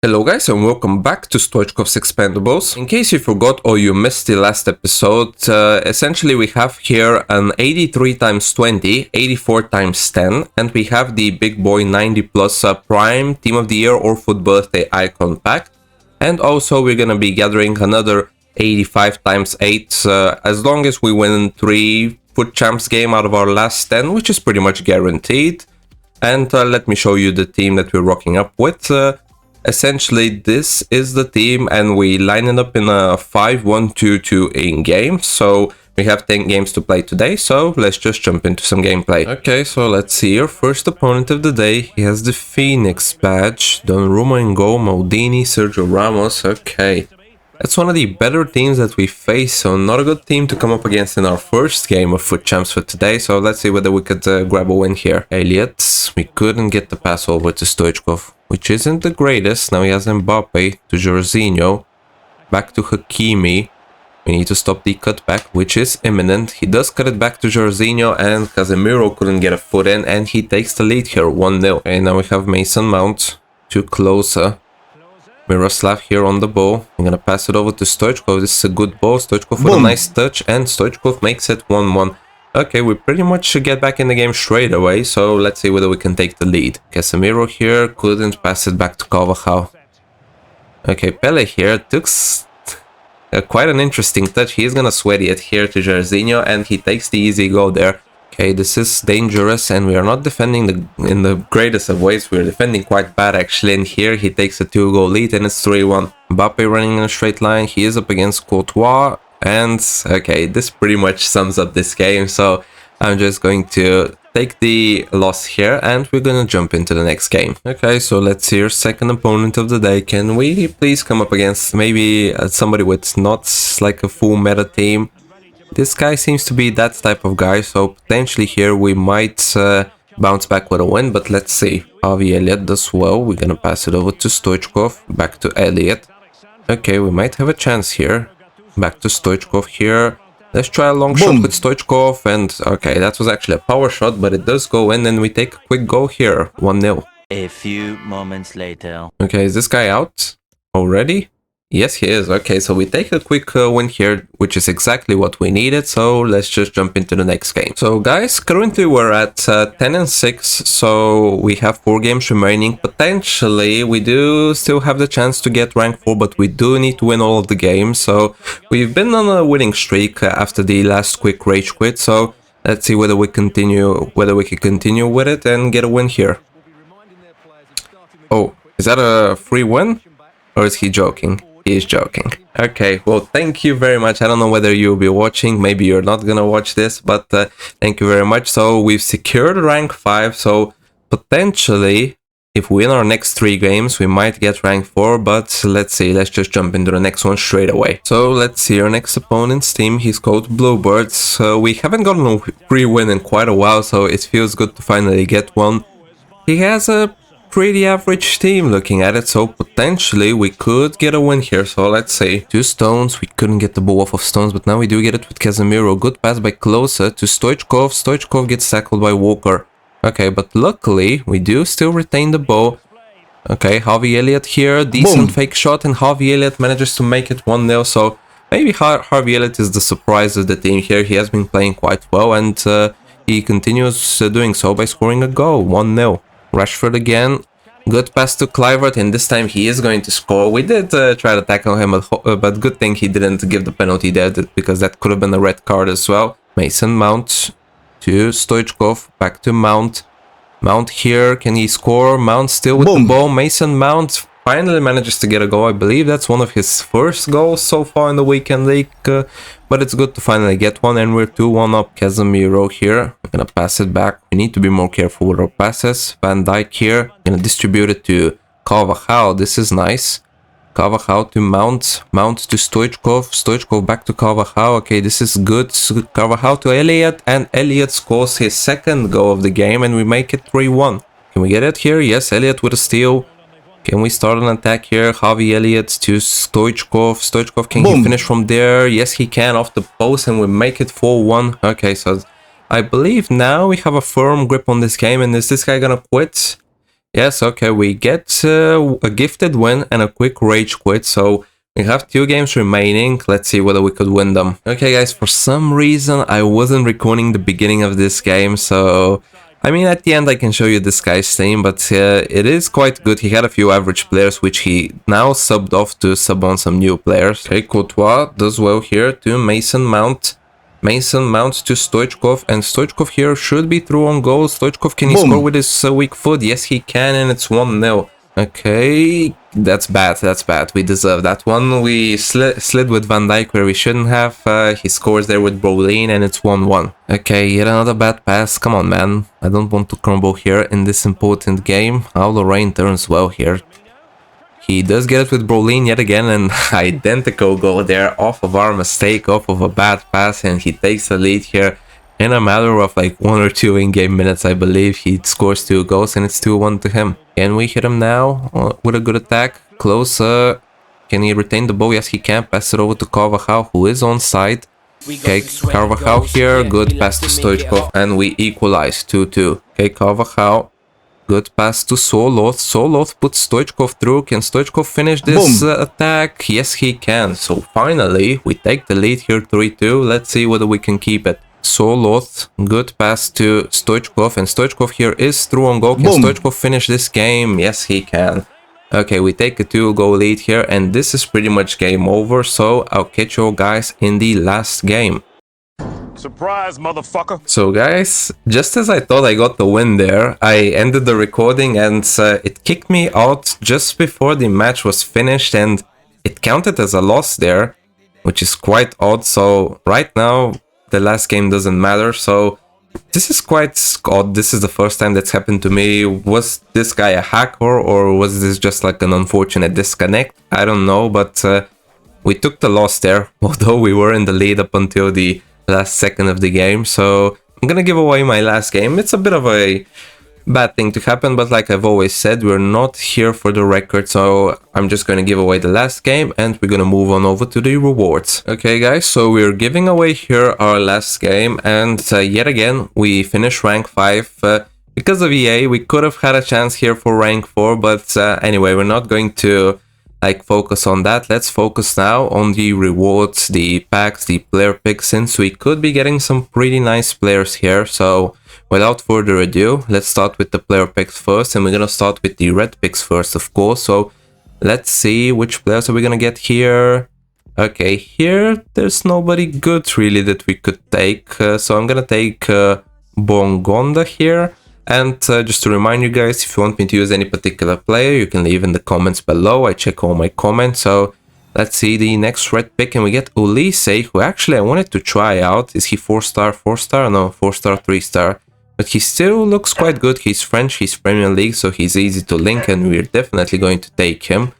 Hello guys and welcome back to Stoichkov's Expendables. In case you forgot or you missed the last episode, essentially we have here an 83 times 20, 84 times 10, and we have the big boy 90 plus prime team of the year or FUT birthday icon pack. And also we're gonna be gathering another 85 times 8 as long as we win 3 FUT Champs game out of our last 10, which is pretty much guaranteed. And let me show you the team that we're rocking up with. Essentially, this is the team, and we line it up in a 5-1-2-2 in game. So we have 10 games to play today, so let's just jump into some gameplay. Okay, so let's see our first opponent of the day. He has the Phoenix badge, Donnarumma in goal, Maldini, Sergio Ramos. Okay, that's one of the better teams that we face, so not a good team to come up against in our first game of FUT Champs for today. So let's see whether we could grab a win here. Elliot, we couldn't get the pass over to Stoichkov, which isn't the greatest. Now he has Mbappe to Jorginho, back to Hakimi. We need to stop the cutback, which is imminent. He does cut it back to Jorginho, and Casemiro couldn't get a foot in, and he takes the lead here, 1-0. And now we have Mason Mount to Klose. Miroslav here on the ball. I'm gonna pass it over to Stoichkov. This is a good ball. Stoichkov with a nice touch, and Stoichkov makes it 1-1. Okay, we pretty much should get back in the game straight away, so let's see whether we can take the lead. Casemiro here couldn't pass it back to Carvajal. Okay, Pele here took quite an interesting touch. He's gonna sweaty it here to Jorginho, and he takes the easy goal there. Okay, this is dangerous, and we are not defending in the greatest of ways. We're defending quite bad actually, and here he takes a 2-goal lead, and it's 3-1. Mbappe running in a straight line. He is up against Courtois. And okay, this pretty much sums up this game, so I'm just going to take the loss here and we're gonna jump into the next game. Okay, so let's see our second opponent of the day. Can we please come up against maybe somebody with not like a full meta team? This guy seems to be that type of guy, so potentially here we might bounce back with a win, but let's see. Harvey Elliott does well. We're gonna pass it over to Stoichkov, back to Elliott. Okay, we might have a chance here. Back to Stoichkov here. Let's try a long shot with Stoichkov, and okay, that was actually a power shot, but it does go in, and we take a quick goal here, 1-0. A few moments later. Okay, is this guy out already? Yes, he is. Okay, so we take a quick win here, which is exactly what we needed, so let's just jump into the next game. So guys, currently we're at 10-6, so we have 4 games remaining. Potentially, we do still have the chance to get rank 4, but we do need to win all of the games. So we've been on a winning streak after the last quick rage quit, so let's see whether we can continue with it and get a win here. Oh, is that a free win? Or is he joking? He's joking. Okay, well, thank you very much. I don't know whether you'll be watching, maybe you're not gonna watch this, but thank you very much. So we've secured rank 5, so potentially if we win our next 3 games we might get rank 4, but let's see, let's just jump into the next one straight away. So let's see our next opponent's team. He's called Bluebirds. We haven't gotten a free win in quite a while, so it feels good to finally get one. He has a pretty average team looking at it, so potentially we could get a win here. So let's see. 2 Stones, we couldn't get the ball off of Stones, but now we do get it with Casemiro. Good pass by Klose to Stoichkov. Stoichkov gets tackled by Walker. Okay, but luckily we do still retain the ball. Okay, Harvey Elliott here, decent fake shot, and Harvey Elliott manages to make it 1-0. So maybe Harvey Elliott is the surprise of the team here. He has been playing quite well, and he continues doing so by scoring a goal, 1-0. Rashford again, good pass to Kluivert, and this time he is going to score. We did try to tackle him, but good thing he didn't give the penalty there, because that could have been a red card as well. Mason Mount to Stoichkov, back to Mount. Mount here, can he score? Mount still with the ball. Mason Mount finally manages to get a goal. I believe that's one of his first goals so far in the weekend league, but it's good to finally get one, and we're 2-1 up. Casemiro here, I'm gonna pass it back. We need to be more careful with our passes. Van Dijk here, gonna distribute it to Carvajal. This is nice. Carvajal to Mount, Mount to Stoichkov, Stoichkov back to Carvajal. Okay, this is good. Carvajal to Elliott, and Elliott scores his second goal of the game, and we make it 3-1. Can we get it here? Yes, Elliott with a steal. Can we start an attack here? Harvey Elliott to Stoichkov. Stoichkov, can he finish from there? Yes, he can, off the post, and we make it 4-1. Okay, so I believe now we have a firm grip on this game, and is this guy gonna quit? Yes, okay, we get a gifted win and a quick rage quit, so we have 2 games remaining. Let's see whether we could win them. Okay guys, for some reason I wasn't recording the beginning of this game, so I mean at the end I can show you this guy's team, but it is quite good. He had a few average players which he now subbed off to sub on some new players. Okay, Courtois does well here to Mason Mount. Mason Mount to Stoichkov, and Stoichkov here should be through on goal. Stoichkov, can he score with his weak foot? Yes, he can, and it's 1-0. Okay, that's bad. We deserve that one. We slid with Van Dijk where we shouldn't have. He scores there with Brolin, and it's 1-1. Okay, yet another bad pass. Come on, man. I don't want to crumble here in this important game. How Lorraine turns well here. He does get it with Brolin yet again, and identical goal there off of our mistake, off of a bad pass, and he takes the lead here in a matter of like 1 or 2 in-game minutes, I believe. He scores 2 goals and it's 2-1 to him. Can we hit him now with a good attack? Closer. Can he retain the ball? Yes, he can. Pass it over to Carvajal, who is on side. Okay, Carvajal here. Good pass to Stoichkov, and we equalize 2-2. Okay, Carvajal. Good pass to Soloth. Soloth puts Stoichkov through. Can Stoichkov finish this attack? Yes, he can. So finally, we take the lead here 3-2. Let's see whether we can keep it. Soloth, good pass to Stoichkov, and Stoichkov here is through on goal. Can Stoichkov finish this game? Yes, he can. Okay, we take a 2-goal lead here, and this is pretty much game over, so I'll catch you guys in the last game. Surprise, motherfucker! So guys, just as I thought I got the win there, I ended the recording and it kicked me out just before the match was finished, and it counted as a loss there, which is quite odd. So right now, the last game doesn't matter, so this is quite odd. This is the first time that's happened to me. Was this guy a hacker, or was this just like an unfortunate disconnect? I don't know, but we took the loss there, although we were in the lead up until the last second of the game. So I'm gonna give away my last game. It's a bit of a bad thing to happen, but like I've always said, we're not here for the record, so I'm just gonna give away the last game and we're gonna move on over to the rewards. Okay guys, so we're giving away here our last game, and yet again we finish rank 5. Because of EA, we could have had a chance here for rank 4, but anyway, we're not going to like focus on that. Let's focus now on the rewards, the packs, the player picks, since we could be getting some pretty nice players here. So without further ado, let's start with the player picks first, and we're gonna start with the red picks first, of course. So let's see which players are we gonna get here. Okay, here there's nobody good really that we could take, so I'm gonna take Bongonda here. And just to remind you guys, if you want me to use any particular player, you can leave in the comments below. I check all my comments. So let's see the next red pick, and we get Ulisse, who actually I wanted to try out. Is he 4-star, 4-star? No, 4-star, 3-star. But he still looks quite good. He's French, he's Premier League, so he's easy to link, and we're definitely going to take him.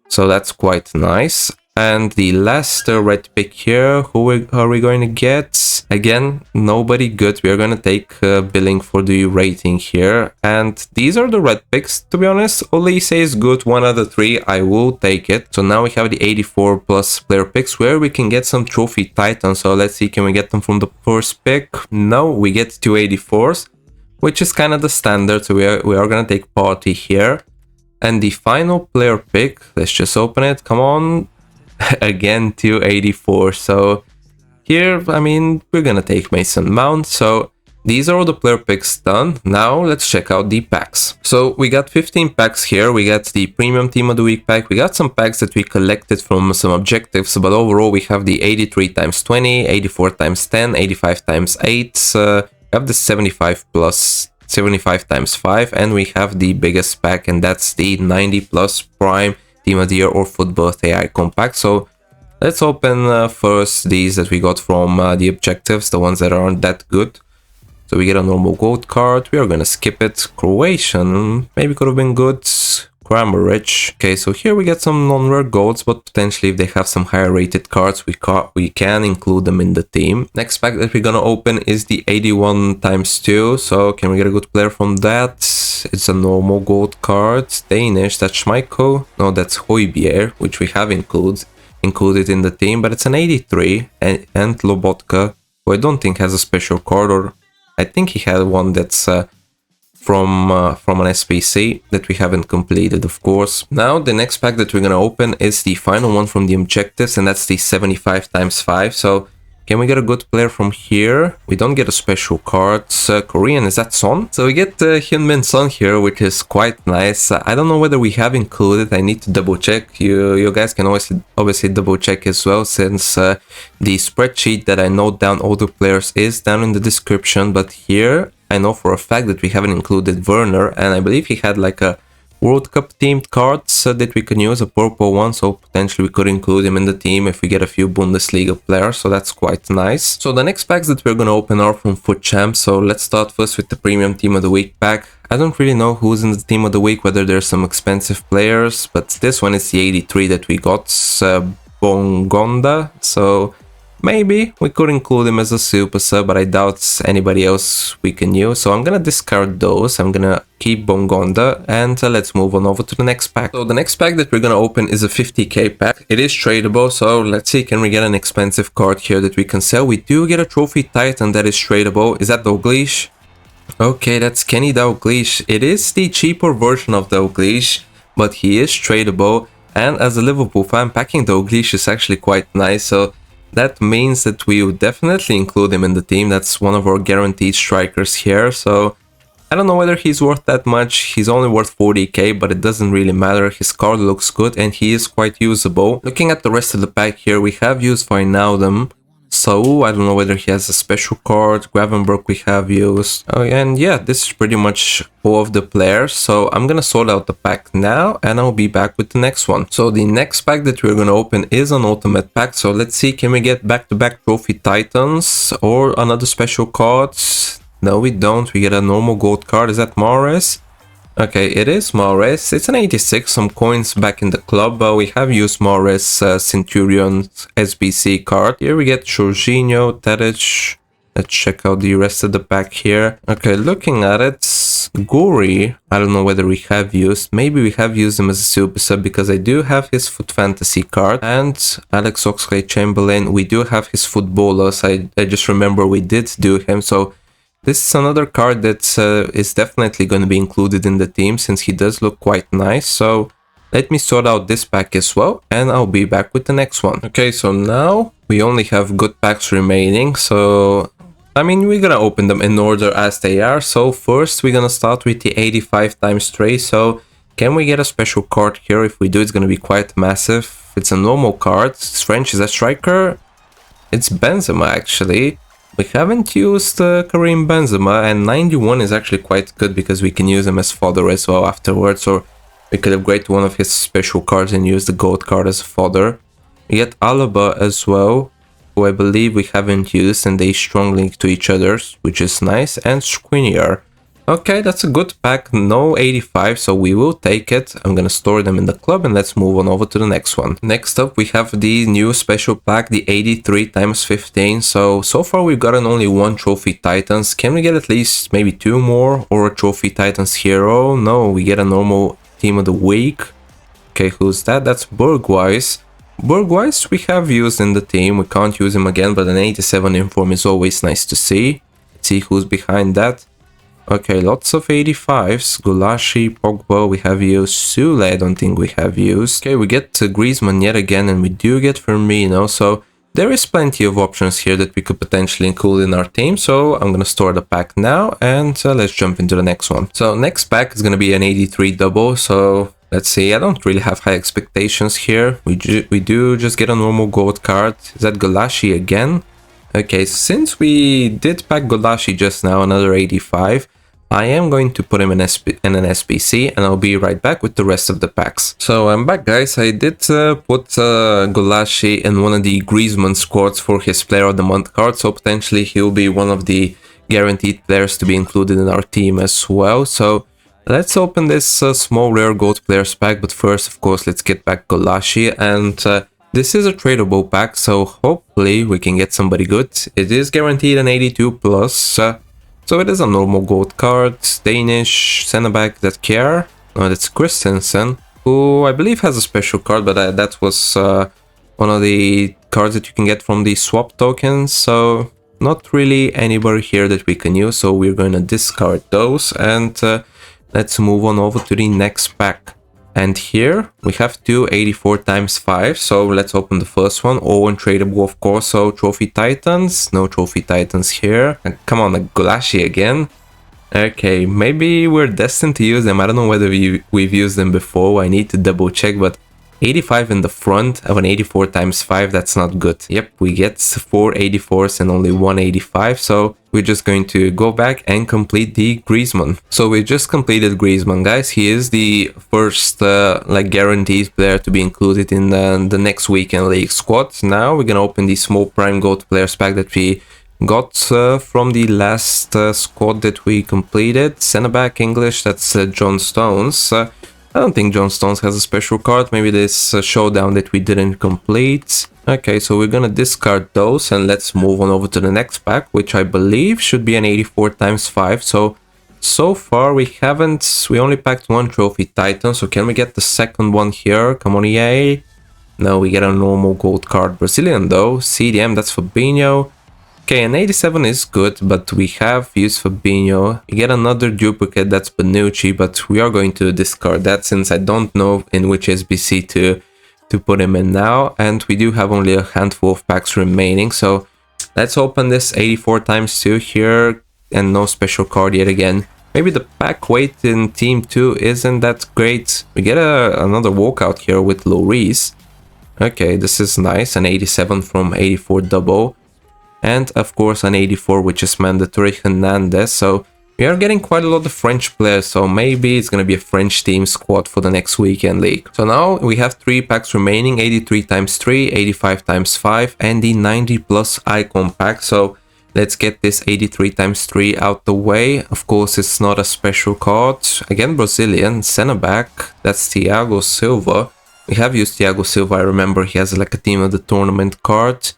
So that's quite nice. And the last red pick here, who are we going to get? Again, nobody good. We are going to take Billing for the rating here. And these are the red picks, to be honest. Ulisse is good, 1 out of 3. I will take it. So now we have the 84 plus player picks where we can get some trophy titans. So let's see, can we get them from the first pick? No, we get 2 84s, which is kind of the standard. So we are going to take Party here. And the final player pick, let's just open it. Come on. Again, 284. So here, I mean, we're gonna take Mason Mount. So these are all the player picks done. Now let's check out the packs. So we got 15 packs here. We got the premium team of the week pack. We got some packs that we collected from some objectives, but overall we have the 83 times 20, 84 times 10, 85 times 8. We have the 75 plus 75 times 5, and we have the biggest pack, and that's the 90 plus prime Team of the Year or FUT Birthday Icon pack. So let's open first these that we got from the objectives, the ones that aren't that good. So we get a normal gold card. We are gonna skip it. Croatian, maybe could have been good. Kramaric. Okay, so here we get some non-rare golds, but potentially if they have some higher rated cards, we can include them in the team. Next pack that we're gonna open is the 81 times 2. So can we get a good player from that? It's a normal gold card. Danish, that's Schmeichel. No, that's Højbjerg, which we have included in the team, but it's an 83. And Lobotka, who I don't think has a special card, or I think he had one that's from an SPC that we haven't completed, of course. Now the next pack that we're gonna open is the final one from the objectives, and that's the 75 times 5. So can we get a good player from here? We don't get a special card. Korean, is that Son? So we get Hyunmin Son here, which is quite nice. I don't know whether we have included. I need to double check. You guys can always obviously double check as well, since the spreadsheet that I note down all the players is down in the description. But here I know for a fact that we haven't included Werner, and I believe he had like a World Cup themed cards that we can use, a purple one, so potentially we could include him in the team if we get a few Bundesliga players, so that's quite nice. So the next packs that we're gonna open are from FUT Champs, so let's start first with the Premium Team of the Week pack. I don't really know who's in the Team of the Week, whether there's some expensive players, but this one is the 83 that we got, Bongonda, so maybe we could include him as a super sub, but I doubt anybody else we can use. So I'm gonna discard those. I'm gonna keep Bongonda, and let's move on over to the next pack. So the next pack that we're gonna open is a 50k pack. It is tradable, so let's see, can we get an expensive card here that we can sell? We do get a Trophy Titan that is tradable. Is that Dalglish? Okay, that's Kenny Dalglish. It is the cheaper version of Dalglish, but he is tradable. And as a Liverpool fan, packing Dalglish is actually quite nice. So that means that we would definitely include him in the team. That's one of our guaranteed strikers here. So I don't know whether he's worth that much. He's only worth 40k, but it doesn't really matter. His card looks good and he is quite usable. Looking at the rest of the pack here, we have used Wijnaldum. So I don't know whether he has a special card. Gravenberg we have used. Oh, and yeah, this is pretty much all of the players. So I'm gonna sort out the pack now and I'll be back with the next one. So the next pack that we're gonna open is an ultimate pack. So let's see, can we get back-to-back Trophy Titans or another special card? No, we don't. We get a normal gold card. Is that Mahrez? Okay, it is Mahrez. It's an 86, some coins back in the club. We have used Mahrez Centurion SBC card. Here we get Jorginho, Tadic. Let's check out the rest of the pack here. Okay, looking at it, Guri, I don't know whether we have used. Maybe we have used him as a super sub because I do have his FUT Fantasy card. And Alex Oxlade-Chamberlain, we do have his footballers. I just remember we did do him, so this is another card that is definitely going to be included in the team since he does look quite nice. So let me sort out this pack as well and I'll be back with the next one. Okay, so now we only have good packs remaining. So, I mean, we're going to open them in order as they are. So first we're going to start with the 85 times 3. So can we get a special card here? If we do, it's going to be quite massive. It's a normal card. It's French. Is that striker? It's Benzema actually. We haven't used Karim Benzema, and 91 is actually quite good because we can use him as fodder as well afterwards, or we could upgrade to one of his special cards and use the gold card as fodder. We get Alaba as well, who I believe we haven't used, and they strong link to each other, which is nice, and Skriniar. Okay, that's a good pack, no 85, so we will take it. I'm gonna store them in the club and let's move on over to the next one. Next up, we have the new special pack, the 83 times 15. So far we've gotten only one Trophy Titans. Can we get at least maybe 2 more or a Trophy Titans hero? No, we get a normal Team of the Week. Okay, who's that? That's Bergwijn. Bergwijn we have used in the team. We can't use him again, but an 87 inform is always nice to see. Let's see who's behind that. Okay, lots of 85s. Gulashi, Pogba, we have used. Sule, I don't think we have used. Okay, we get Griezmann yet again, and we do get Firmino. So there is plenty of options here that we could potentially include in our team. So I'm gonna store the pack now, and let's jump into the next one. So next pack is gonna be an 83 double. So let's see. I don't really have high expectations here. We do just get a normal gold card. Is that Gulashi again? Okay, since we did pack Gulashi just now, another 85, I am going to put him in an SPC and I'll be right back with the rest of the packs. So I'm back, guys. I did put Gulashi in one of the Griezmann squads for his Player of the Month card, so potentially he'll be one of the guaranteed players to be included in our team as well. So let's open this small rare gold players pack, but first, of course, let's get back Gulashi, and this is a tradable pack, so hopefully we can get somebody good. It is guaranteed an 82 plus, so it is a normal gold card. Danish center back, that Kjær. No, that's Christensen, who I believe has a special card, but that was one of the cards that you can get from the swap tokens. So not really anybody here that we can use, so we're going to discard those, and let's move on over to the next pack. And here we have two 84 times 5, so let's open the first one. All untradeable, of course, so Trophy Titans, no Trophy Titans here. And come on, a Gulashi again. Okay, maybe we're destined to use them. I don't know whether we've used them before. I need to double check, but 85 in the front of an 84 times 5, that's not good. Yep, we get 4 84s and only 1 85, so we're just going to go back and complete the Griezmann. So we just completed Griezmann, guys. He is the first like guaranteed player to be included in the next weekend league squad. Now we're gonna open the small prime gold players pack that we got from the last squad that we completed. Centre back English, that's John Stones. I don't think John Stones has a special card. Maybe this showdown that we didn't complete. Okay, so we're gonna discard those and let's move on over to the next pack, which I believe should be an 84 times 5. So far we only packed one Trophy Titan, so can we get the second one here? Come on, EA. No, we get a normal gold card. Brazilian though, CDM, that's Fabinho. Okay, an 87 is good, but we have used Fabinho. You get another duplicate, that's Bonucci, but we are going to discard that since I don't know in which SBC to put him in now. And we do have only a handful of packs remaining, so let's open this 84 times 2 here, and no special card yet again. Maybe the pack weight in Team 2 isn't that great. We get another walkout here with Lloris. Okay, this is nice, an 87 from 84 double. And of course an 84, which is mandatory, Hernandez. So we are getting quite a lot of French players, so maybe it's going to be a French team squad for the next weekend league. So now we have 3 packs remaining, 83 times 3, 85 times 5, and the 90 plus icon pack. So let's get this 83 times 3 out the way. Of course, it's not a special card. Again, Brazilian, centre back, that's Thiago Silva. We have used Thiago Silva, I remember he has like a team of the tournament card.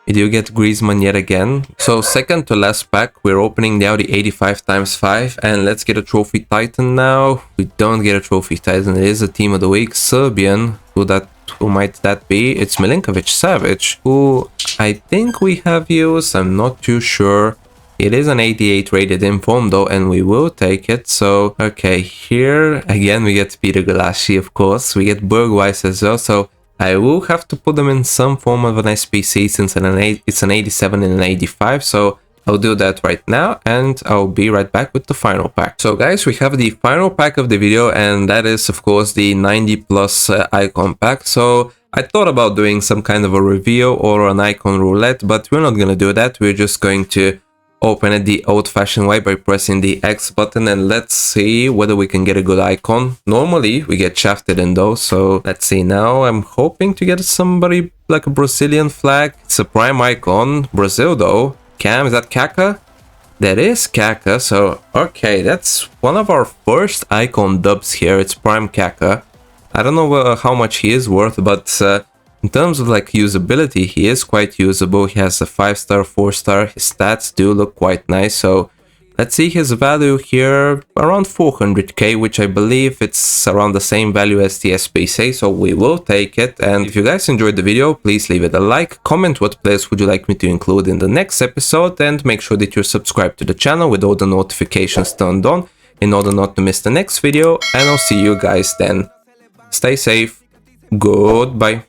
We do get Griezmann yet again. So second to last pack, we're opening now the 85 times 5, and let's get a Trophy Titan now. We don't get a Trophy Titan, it is a team of the week, Serbian. Who might that be? It's Milinkovic Savic, who I think we have used, I'm not too sure. It is an 88 rated inform though, and we will take it. So okay, here again we get Peter Gulashi, of course. We get Bergwijn as well, so I will have to put them in some form of an SPC since it's an 87 and an 85, so I'll do that right now and I'll be right back with the final pack. So guys, we have the final pack of the video, and that is of course the 90 plus icon pack. So I thought about doing some kind of a reveal or an icon roulette, but we're not gonna do that. We're just going to open it the old-fashioned way by pressing the X button, and let's see whether we can get a good icon. Normally we get shafted in those, so let's see. Now I'm hoping to get somebody like a Brazilian flag. It's a prime icon. Brazil though. Cam, is that Kaká? That is Kaká. So okay, that's one of our first icon dubs here. It's prime Kaká. I don't know how much he is worth, but in terms of like usability, he is quite usable. He has a 5-star, 4-star. His stats do look quite nice. So let's see his value here, around 400k, which I believe it's around the same value as the SPC. So we will take it. And if you guys enjoyed the video, please leave it a like, comment what players would you like me to include in the next episode, and make sure that you're subscribed to the channel with all the notifications turned on in order not to miss the next video. And I'll see you guys then. Stay safe. Goodbye.